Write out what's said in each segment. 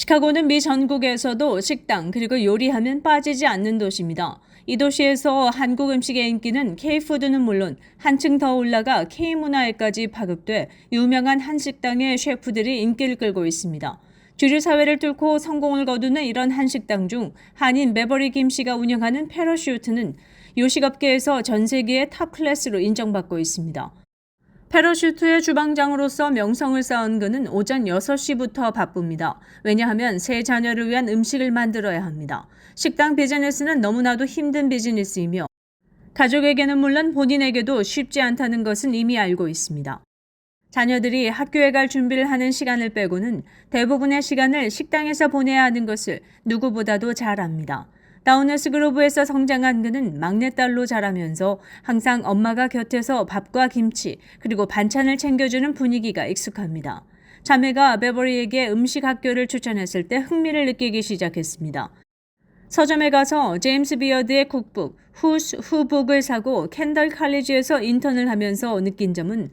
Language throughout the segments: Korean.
시카고는 미 전국에서도 식당 그리고 요리하면 빠지지 않는 도시입니다. 이 도시에서 한국 음식의 인기는 K푸드는 물론 한층 더 올라가 K문화에까지 파급돼 유명한 한식당의 셰프들이 인기를 끌고 있습니다. 주류 사회를 뚫고 성공을 거두는 이런 한식당 중 한인 매버릭 김 씨가 운영하는 패러슈트는 요식업계에서 전 세계의 탑 클래스로 인정받고 있습니다. 패러슈트의 주방장으로서 명성을 쌓은 그는 오전 6시부터 바쁩니다. 왜냐하면 세 자녀를 위한 음식을 만들어야 합니다. 식당 비즈니스는 너무나도 힘든 비즈니스이며 가족에게는 물론 본인에게도 쉽지 않다는 것은 이미 알고 있습니다. 자녀들이 학교에 갈 준비를 하는 시간을 빼고는 대부분의 시간을 식당에서 보내야 하는 것을 누구보다도 잘 압니다. 다우너스 그루브에서 성장한 그는 막내딸로 자라면서 항상 엄마가 곁에서 밥과 김치 그리고 반찬을 챙겨주는 분위기가 익숙합니다. 자매가 베버리에게 음식 학교를 추천했을 때 흥미를 느끼기 시작했습니다. 서점에 가서 제임스 비어드의 쿡북 Who's Who 북을 사고 캔덜 칼리지에서 인턴을 하면서 느낀 점은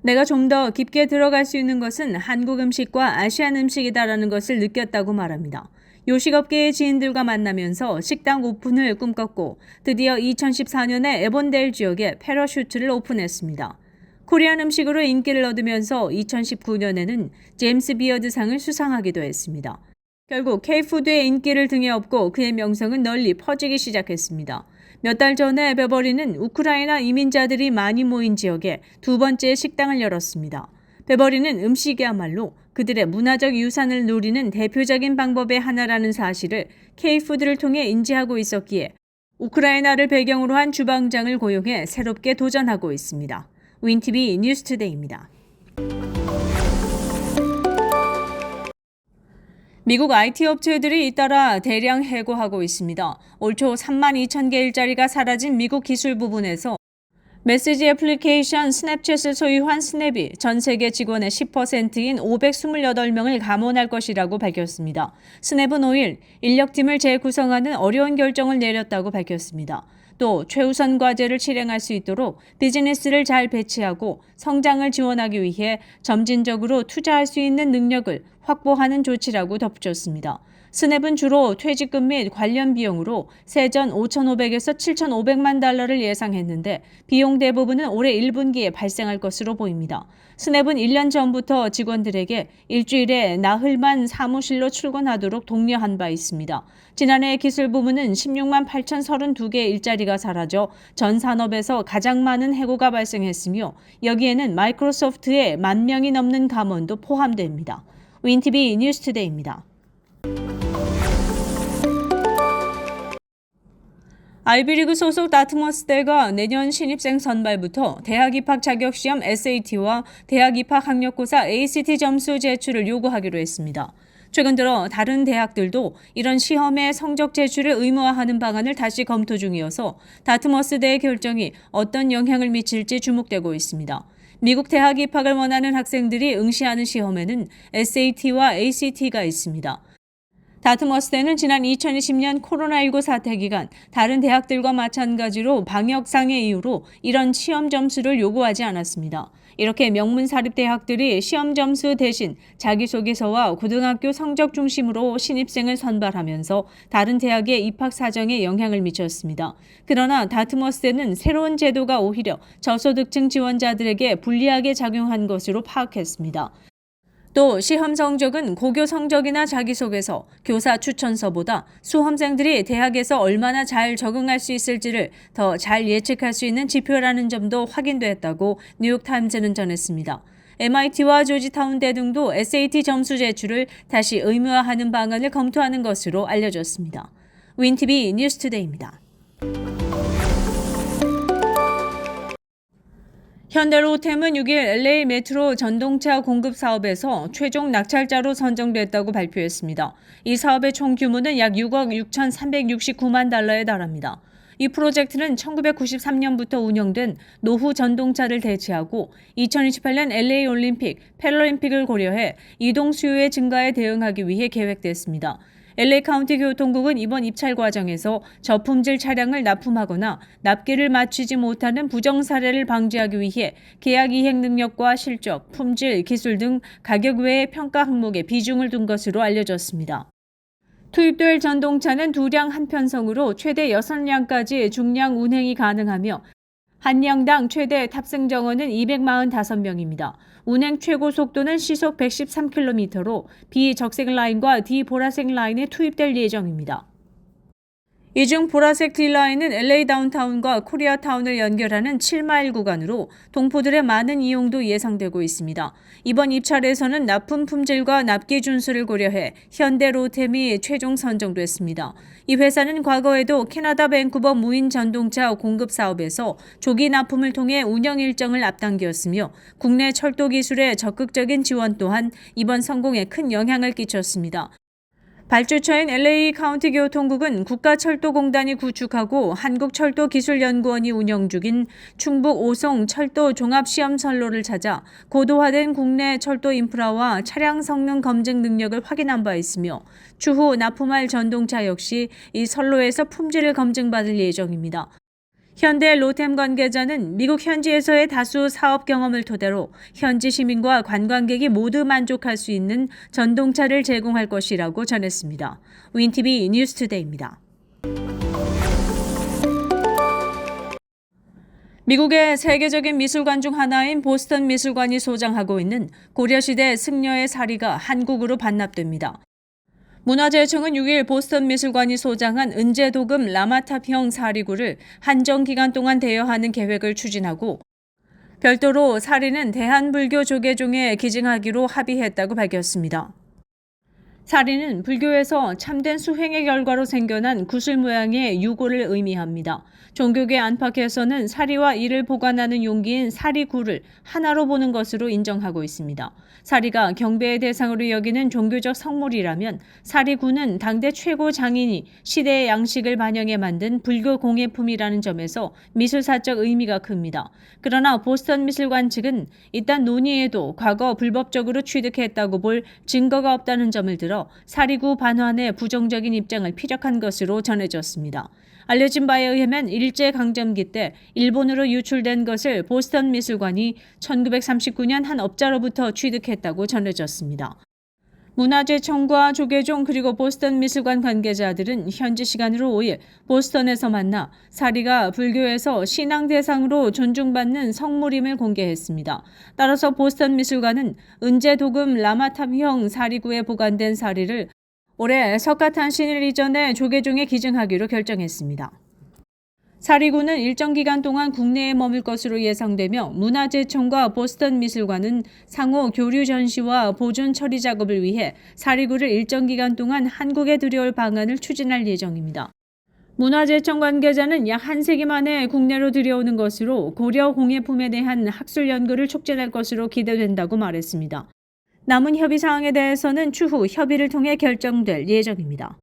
내가 좀 더 깊게 들어갈 수 있는 것은 한국 음식과 아시안 음식이다라는 것을 느꼈다고 말합니다. 요식업계의 지인들과 만나면서 식당 오픈을 꿈꿨고 드디어 2014년에 에본데일 지역에 패러슈트를 오픈했습니다. 코리안 음식으로 인기를 얻으면서 2019년에는 제임스 비어드상을 수상하기도 했습니다. 결국 K푸드의 인기를 등에 업고 그의 명성은 널리 퍼지기 시작했습니다. 몇 달 전에 베버리는 우크라이나 이민자들이 많이 모인 지역에 두 번째 식당을 열었습니다. 베버리는 음식이야말로 그들의 문화적 유산을 누리는 대표적인 방법의 하나라는 사실을 K푸드를 통해 인지하고 있었기에 우크라이나를 배경으로 한 주방장을 고용해 새롭게 도전하고 있습니다. 윈티비 뉴스투데이입니다. 미국 IT 업체들이 잇따라 대량 해고하고 있습니다. 올 초 32,000개 일자리가 사라진 미국 기술 부분에서 메시지 애플리케이션 스냅챗을 소유한 스냅이 전 세계 직원의 10%인 528명을 감원할 것이라고 밝혔습니다. 스냅은 5일 인력팀을 재구성하는 어려운 결정을 내렸다고 밝혔습니다. 또 최우선 과제를 실행할 수 있도록 비즈니스를 잘 배치하고 성장을 지원하기 위해 점진적으로 투자할 수 있는 능력을 확보하는 조치라고 덧붙였습니다. 스냅은 주로 퇴직금 및 관련 비용으로 세전 5,500에서 7,500만 달러를 예상했는데 비용 대부분은 올해 1분기에 발생할 것으로 보입니다. 스냅은 1년 전부터 직원들에게 일주일에 나흘만 사무실로 출근하도록 독려한 바 있습니다. 지난해 기술 부문은 16만 8,032개 일자리가 사라져 전 산업에서 가장 많은 해고가 발생했으며 여기에는 마이크로소프트의 10,000명이 넘는 감원도 포함됩니다. 윈티비 뉴스투데이입니다. 아이비리그 소속 다트머스대가 내년 신입생 선발부터 대학 입학 자격시험 SAT와 대학 입학 학력고사 ACT 점수 제출을 요구하기로 했습니다. 최근 들어 다른 대학들도 이런 시험의 성적 제출을 의무화하는 방안을 다시 검토 중이어서 다트머스대의 결정이 어떤 영향을 미칠지 주목되고 있습니다. 미국 대학 입학을 원하는 학생들이 응시하는 시험에는 SAT와 ACT가 있습니다. 다트머스대는 지난 2020년 코로나19 사태 기간 다른 대학들과 마찬가지로 방역상의 이유로 이런 시험 점수를 요구하지 않았습니다. 이렇게 명문 사립대학들이 시험 점수 대신 자기소개서와 고등학교 성적 중심으로 신입생을 선발하면서 다른 대학의 입학 사정에 영향을 미쳤습니다. 그러나 다트머스대는 새로운 제도가 오히려 저소득층 지원자들에게 불리하게 작용한 것으로 파악했습니다. 또 시험 성적은 고교 성적이나 자기소개서, 교사 추천서보다 수험생들이 대학에서 얼마나 잘 적응할 수 있을지를 더 잘 예측할 수 있는 지표라는 점도 확인됐다고 뉴욕타임즈는 전했습니다. MIT와 조지타운대 등도 SAT 점수 제출을 다시 의무화하는 방안을 검토하는 것으로 알려졌습니다. 윈티비 뉴스투데이입니다. 현대로템은 6일 LA 메트로 전동차 공급 사업에서 최종 낙찰자로 선정됐다고 발표했습니다. 이 사업의 총 규모는 약 6억 6,369만 달러에 달합니다. 이 프로젝트는 1993년부터 운영된 노후 전동차를 대체하고 2028년 LA 올림픽, 패럴림픽을 고려해 이동 수요의 증가에 대응하기 위해 계획됐습니다. LA 카운티 교통국은 이번 입찰 과정에서 저품질 차량을 납품하거나 납기를 마치지 못하는 부정 사례를 방지하기 위해 계약 이행 능력과 실적, 품질, 기술 등 가격 외의 평가 항목에 비중을 둔 것으로 알려졌습니다. 투입될 전동차는 2량 한 편성으로 최대 6량까지 중량 운행이 가능하며 한 량당 최대 탑승 정원은 245명입니다. 운행 최고 속도는 시속 113km로 비적색 라인과 디보라색 라인에 투입될 예정입니다. 이 중 보라색 D라인은 LA 다운타운과 코리아타운을 연결하는 7마일 구간으로 동포들의 많은 이용도 예상되고 있습니다. 이번 입찰에서는 납품 품질과 납기 준수를 고려해 현대 로템이 최종 선정됐습니다. 이 회사는 과거에도 캐나다 밴쿠버 무인 전동차 공급 사업에서 조기 납품을 통해 운영 일정을 앞당겼으며 국내 철도 기술의 적극적인 지원 또한 이번 성공에 큰 영향을 끼쳤습니다. 발주처인 LA 카운티 교통국은 국가철도공단이 구축하고 한국철도기술연구원이 운영 중인 충북 오송 철도 종합시험선로를 찾아 고도화된 국내 철도 인프라와 차량 성능 검증 능력을 확인한 바 있으며 추후 납품할 전동차 역시 이 선로에서 품질을 검증받을 예정입니다. 현대 로템 관계자는 미국 현지에서의 다수 사업 경험을 토대로 현지 시민과 관광객이 모두 만족할 수 있는 전동차를 제공할 것이라고 전했습니다. 윈티비 뉴스투데이입니다. 미국의 세계적인 미술관 중 하나인 보스턴 미술관이 소장하고 있는 고려시대 승려의 사리가 한국으로 반납됩니다. 문화재청은 6일 보스턴 미술관이 소장한 은제도금 라마탑형 사리구를 한정 기간 동안 대여하는 계획을 추진하고 별도로 사리는 대한불교 조계종에 기증하기로 합의했다고 밝혔습니다. 사리는 불교에서 참된 수행의 결과로 생겨난 구슬 모양의 유골을 의미합니다. 종교계 안팎에서는 사리와 이를 보관하는 용기인 사리구를 하나로 보는 것으로 인정하고 있습니다. 사리가 경배의 대상으로 여기는 종교적 성물이라면 사리구는 당대 최고 장인이 시대의 양식을 반영해 만든 불교 공예품이라는 점에서 미술사적 의미가 큽니다. 그러나 보스턴 미술관 측은 이딴 논의에도 과거 불법적으로 취득했다고 볼 증거가 없다는 점을 들어 사리구 반환에 부정적인 입장을 피력한 것으로 전해졌습니다. 알려진 바에 의하면 일제강점기 때 일본으로 유출된 것을 보스턴 미술관이 1939년 한 업자로부터 취득했다고 전해졌습니다. 문화재청과 조계종 그리고 보스턴 미술관 관계자들은 현지 시간으로 5일 보스턴에서 만나 사리가 불교에서 신앙 대상으로 존중받는 성물임을 공개했습니다. 따라서 보스턴 미술관은 은제도금 라마탑형 사리구에 보관된 사리를 올해 석가탄신일 이전에 조계종에 기증하기로 결정했습니다. 사리구는 일정 기간 동안 국내에 머물 것으로 예상되며 문화재청과 보스턴 미술관은 상호 교류 전시와 보존 처리 작업을 위해 사리구를 일정 기간 동안 한국에 들여올 방안을 추진할 예정입니다. 문화재청 관계자는 약 한 세기 만에 국내로 들여오는 것으로 고려 공예품에 대한 학술 연구를 촉진할 것으로 기대된다고 말했습니다. 남은 협의 사항에 대해서는 추후 협의를 통해 결정될 예정입니다.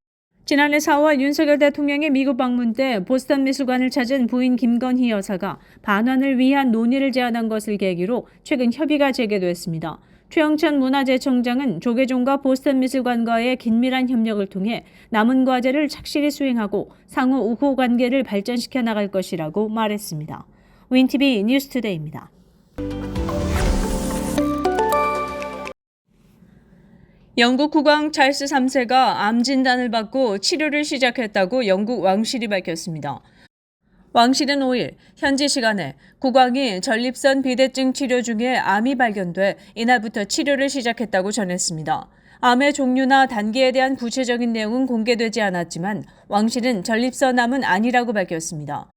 지난해 4월 윤석열 대통령의 미국 방문 때 보스턴 미술관을 찾은 부인 김건희 여사가 반환을 위한 논의를 제안한 것을 계기로 최근 협의가 재개됐습니다. 최영천 문화재청장은 조계종과 보스턴 미술관과의 긴밀한 협력을 통해 남은 과제를 착실히 수행하고 상호 우호 관계를 발전시켜 나갈 것이라고 말했습니다. 윈티비 뉴스투데이입니다. 영국 국왕 찰스 3세가 암 진단을 받고 치료를 시작했다고 영국 왕실이 밝혔습니다. 왕실은 5일 현지 시간에 국왕이 전립선 비대증 치료 중에 암이 발견돼 이날부터 치료를 시작했다고 전했습니다. 암의 종류나 단계에 대한 구체적인 내용은 공개되지 않았지만 왕실은 전립선암은 아니라고 밝혔습니다.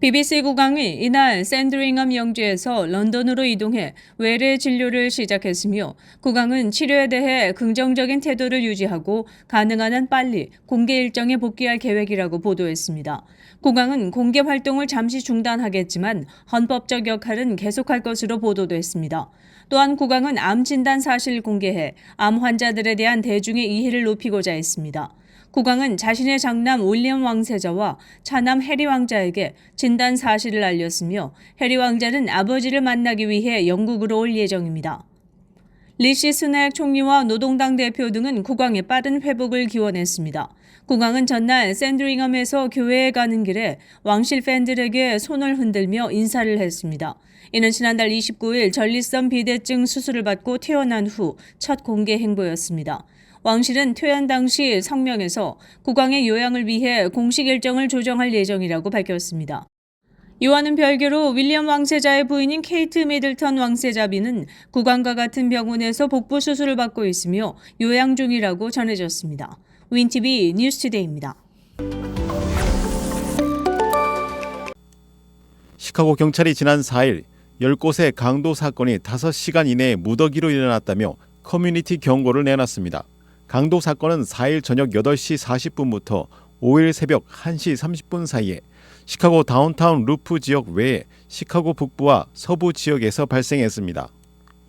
BBC 국왕이 이날 샌드링엄 영지에서 런던으로 이동해 외래 진료를 시작했으며 국왕은 치료에 대해 긍정적인 태도를 유지하고 가능한 한 빨리 공개 일정에 복귀할 계획이라고 보도했습니다. 국왕은 공개 활동을 잠시 중단하겠지만 헌법적 역할은 계속할 것으로 보도됐습니다. 또한 국왕은 암 진단 사실을 공개해 암 환자들에 대한 대중의 이해를 높이고자 했습니다. 국왕은 자신의 장남 윌리엄 왕세자와 차남 해리 왕자에게 진단 사실을 알렸으며 해리 왕자는 아버지를 만나기 위해 영국으로 올 예정입니다. 리시 스낙 총리와 노동당 대표 등은 국왕의 빠른 회복을 기원했습니다. 국왕은 전날 샌드링엄에서 교회에 가는 길에 왕실 팬들에게 손을 흔들며 인사를 했습니다. 이는 지난달 29일 전립선 비대증 수술을 받고 퇴원한 후 첫 공개 행보였습니다. 왕실은 퇴원 당시 성명에서 국왕의 요양을 위해 공식 일정을 조정할 예정이라고 밝혔습니다. 이와는 별개로 윌리엄 왕세자의 부인인 케이트 미들턴 왕세자비는 국왕과 같은 병원에서 복부 수술을 받고 있으며 요양 중이라고 전해졌습니다. 윈티비 뉴스투데이입니다. 시카고 경찰이 지난 4일 10곳의 강도 사건이 5시간 이내에 무더기로 일어났다며 커뮤니티 경고를 내놨습니다. 강도 사건은 4일 저녁 8시 40분부터 5일 새벽 1시 30분 사이에 시카고 다운타운 루프 지역 외에 시카고 북부와 서부 지역에서 발생했습니다.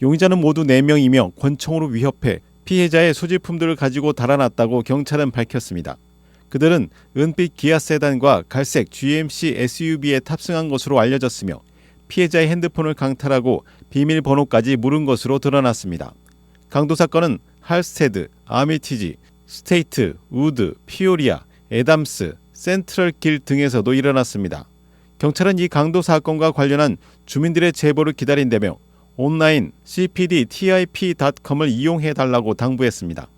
용의자는 모두 4명이며 권총으로 위협해 피해자의 소지품들을 가지고 달아났다고 경찰은 밝혔습니다. 그들은 은빛 기아 세단과 갈색 GMC SUV에 탑승한 것으로 알려졌으며 피해자의 핸드폰을 강탈하고 비밀번호까지 물은 것으로 드러났습니다. 강도 사건은 할스테드, 아미티지, 스테이트, 우드, 피오리아, 애담스, 센트럴 길 등에서도 일어났습니다. 경찰은 이 강도 사건과 관련한 주민들의 제보를 기다린다며 온라인 cpdtip.com을 이용해달라고 당부했습니다.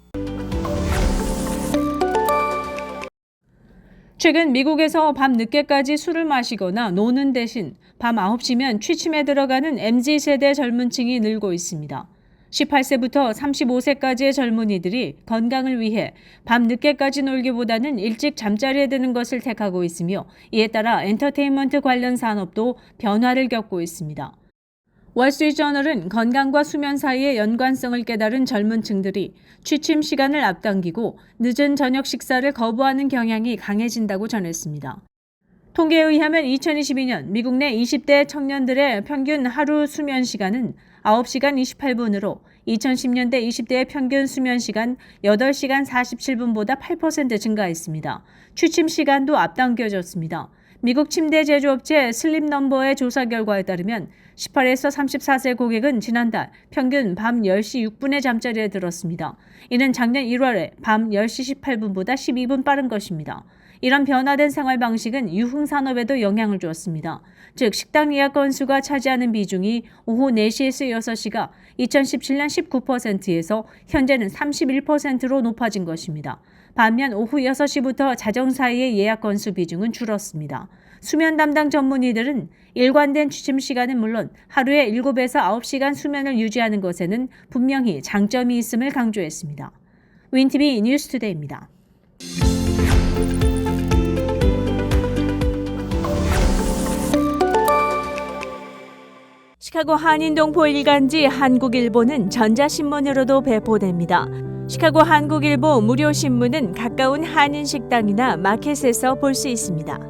최근 미국에서 밤 늦게까지 술을 마시거나 노는 대신 밤 9시면 취침에 들어가는 MZ세대 젊은 층이 늘고 있습니다. 18세부터 35세까지의 젊은이들이 건강을 위해 밤 늦게까지 놀기보다는 일찍 잠자리에 드는 것을 택하고 있으며 이에 따라 엔터테인먼트 관련 산업도 변화를 겪고 있습니다. 월스트리트저널은 건강과 수면 사이의 연관성을 깨달은 젊은 층들이 취침 시간을 앞당기고 늦은 저녁 식사를 거부하는 경향이 강해진다고 전했습니다. 통계에 의하면 2022년 미국 내 20대 청년들의 평균 하루 수면 시간은 9시간 28분으로 2010년대 20대의 평균 수면 시간 8시간 47분보다 8% 증가했습니다. 취침 시간도 앞당겨졌습니다. 미국 침대 제조업체 슬립넘버의 조사 결과에 따르면 18에서 34세 고객은 지난달 평균 밤 10시 6분에 잠자리에 들었습니다. 이는 작년 1월에 밤 10시 18분보다 12분 빠른 것입니다. 이런 변화된 생활 방식은 유흥산업에도 영향을 주었습니다. 즉 식당 예약 건수가 차지하는 비중이 오후 4시에서 6시가 2017년 19%에서 현재는 31%로 높아진 것입니다. 반면 오후 6시부터 자정 사이의 예약 건수 비중은 줄었습니다. 수면 담당 전문의들은 일관된 취침 시간은 물론 하루에 7에서 9시간 수면을 유지하는 것에는 분명히 장점이 있음을 강조했습니다. 윈티비 뉴스투데이입니다. 시카고 한인동포 일간지 한국일보는 전자신문으로도 배포됩니다. 시카고 한국일보 무료 신문은 가까운 한인 식당이나 마켓에서 볼 수 있습니다.